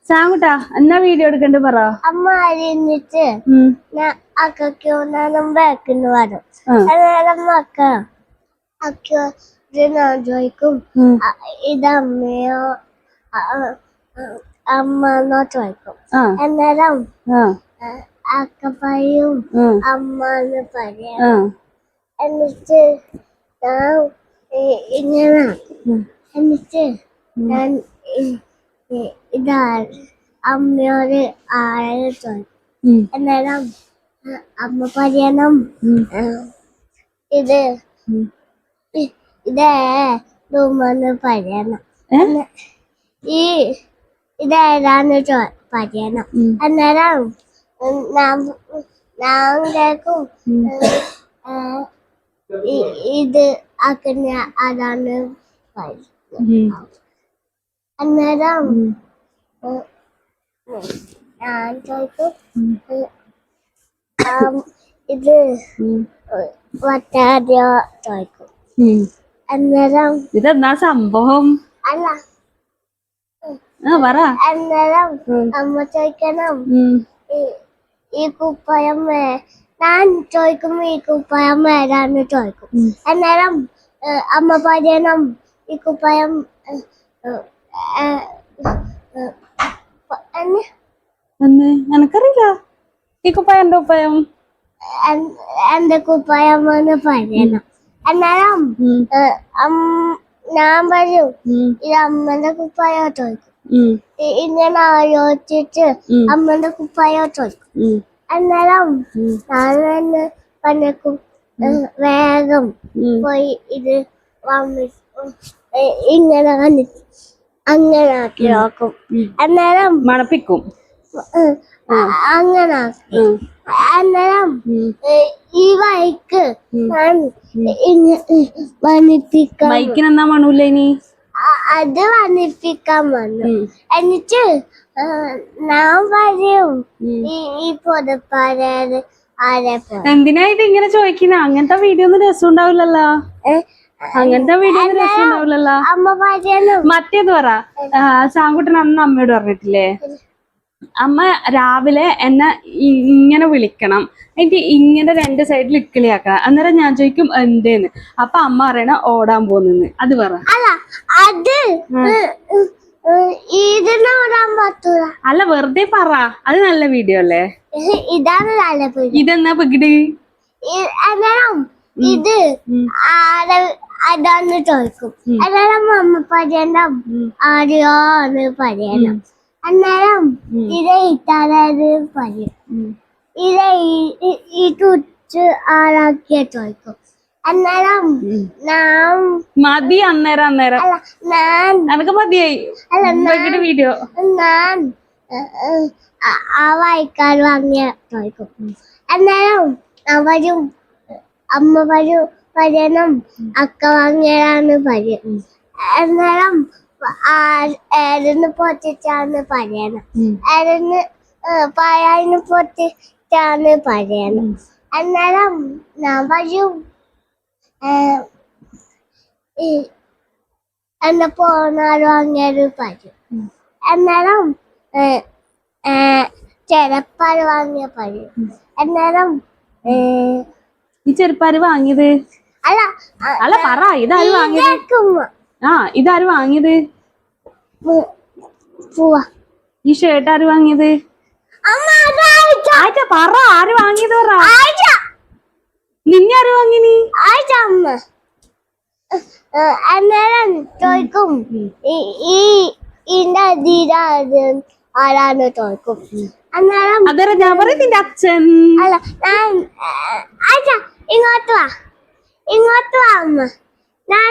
സാങ്കുട്ടാ എന്നാ വീഡിയോ എടുക്കണ്ട് പറ. അമ്മ അരിഞ്ഞിട്ട് അക്കൊന്നും ബാക്കിന്ന് വരും. അന്നേരം അക്ക ഞാൻ ചോദിക്കും ഇതമ്മയോ അമ്മന്നോ ചോദിക്കും. അന്നേരം അക്ക പറയും അമ്മന്ന് പറയാം. എന്നിട്ട് ഞാൻ ഇങ്ങനെ എന്നിട്ട് ഞാൻ ഇതാ അമ്മയോട് ആരെ ചോദിക്കും. അന്നേരം അമ്മ പറയണം ഇത് ഇതേ റൂമെന്ന് പറയണം. ഇതേതാന്ന് പറയണം. അന്നേരം ഞാൻ കേൾക്കും ഇത് ആക്കുന്ന അതാണ് പറയുന്നത്. അന്നേരം ഞാൻ ചോദിക്കും ഇത് വറ്റാതെയോ ചോദിക്കും. അന്നേരം ഇതെന്നാ സംഭവം അല്ല അന്നേരം അമ്മ ചോദിക്കണം ഈ കുപ്പായം ഞാൻ ചോദിക്കും ഈ കുപ്പായം ഏതാന്ന് ചോദിക്കും. അന്നേരം അമ്മ പറയണം ഈ കുപ്പായം എനക്കറിയില്ല ഈ കുപ്പായം എന്റെ കുപ്പായം എന്റെ കുപ്പായം എന്ന് പറയണം. അന്നേരം ഞാൻ പറയും ഇത് അമ്മന്റെ കുപ്പായോ ചോദിക്കും. ഇങ്ങനെ ആലോചിച്ചിട്ട് അമ്മന്റെ കുപ്പായോ ചോദിക്കും. അന്നേരം ഞാൻ തന്നെ പറഞ്ഞേക്കും വേഗം പോയി ഇത് ഇങ്ങനെ കണ്ടിട്ട് അങ്ങനെ ആക്കി നോക്കും. അന്നേരം മണപ്പിക്കും അങ്ങനെ ആക്കി. അന്നേരം ഈ വൈക്ക് വന്നിപ്പിക്കാൻ ബൈക്കിനെന്നാ മണൂല്ലേ നീ അത് വന്നിപ്പിക്കാൻ വന്നു. എന്നിട്ട് ഞാൻ പറയും ഈ പൊതുപ്പാരത് ആരെ എന്തിനാ ഇത് ഇങ്ങനെ ചോദിക്കുന്ന? അങ്ങനത്തെ വീഡിയോ ഒന്നും രസം ഉണ്ടാവില്ലല്ലോ. അങ്ങനത്തെ വീഡിയോ ഒന്നും രസം ഉണ്ടാവില്ലല്ലോ. അമ്മ പറയണം മറ്റേത് പറ. സാങ്കുട്ടൻ അന്ന് അമ്മയോട് പറഞ്ഞിട്ടില്ലേ അമ്മ രാവിലെ എന്നെ ഇങ്ങനെ വിളിക്കണം എനിക്ക് ഇങ്ങനെ രണ്ട് സൈഡിൽ ഇക്കിളിയാക്കണം. അന്നേരം ഞാൻ ചോദിക്കും എന്തേന്ന്. അപ്പൊ അമ്മ പറയണ ഓടാൻ പോന്നെന്ന്. അത് പറ. അല്ല അത് ഓടാൻ പറ്റൂല. അല്ല വെറുതെ പറ. അത് നല്ല വീഡിയോ അല്ലേ. ഇതാണ് നല്ല വീഡിയോ. ഇതെന്നാ പെകിട്. അന്നേരം ഇത് അതാന്ന് ചോദിക്കും. അന്നേരം അമ്മ പറയണം ആരെയോന്ന് പറയണം. അന്നേരം ഇത് ഇട്ടാലത് പറയും. ഇത് ഈ തുച്ച് ആരാക്കിയ ചോദിക്കും. അന്നേരം ഞാൻ മതി. അന്നേരം എനക്ക് മതിയായി വീഡിയോ. ഞാൻ ആ വായിക്കാൻ വാങ്ങിയ ചോദിക്കും. അന്നേരം അവരും അമ്മ പറയണം അക്ക വാങ്ങിയതാന്ന് പറയും. അന്നേരം ഏതെന്ന് പൊട്ടിച്ചാന്ന് പറയണം. ഏതെന്ന് പായാന്ന് പൊട്ടിച്ചാന്ന് പറയണം. അന്നേരം ഞാൻ പറയും എന്നെ പോണാൽ വാങ്ങിയത് പറയും. അന്നേരം ചെരപ്പാൽ വാങ്ങിയ പറയും. അന്നേരം ഈ ചെരുപ്പാര് വാങ്ങിയത് അല്ല പറ. ഇതാര് വാങ്ങിയത്? ഇതാര് വാങ്ങിയത്? ഈ ഷർട്ട് ആര് വാങ്ങിയത്? പറ. ആര് വാങ്ങിയത് പറ. നിന്നെ ആര് വാങ്ങിനി? അന്നേരം ചോദിക്കും ആരാന്ന് ചോദിക്കും. അന്നേരം ഞാൻ പറയും നിന്റെ അച്ഛൻ. അല്ല ഞാൻ ഇങ്ങോട്ട് വാ അമ്മ. ഞാൻ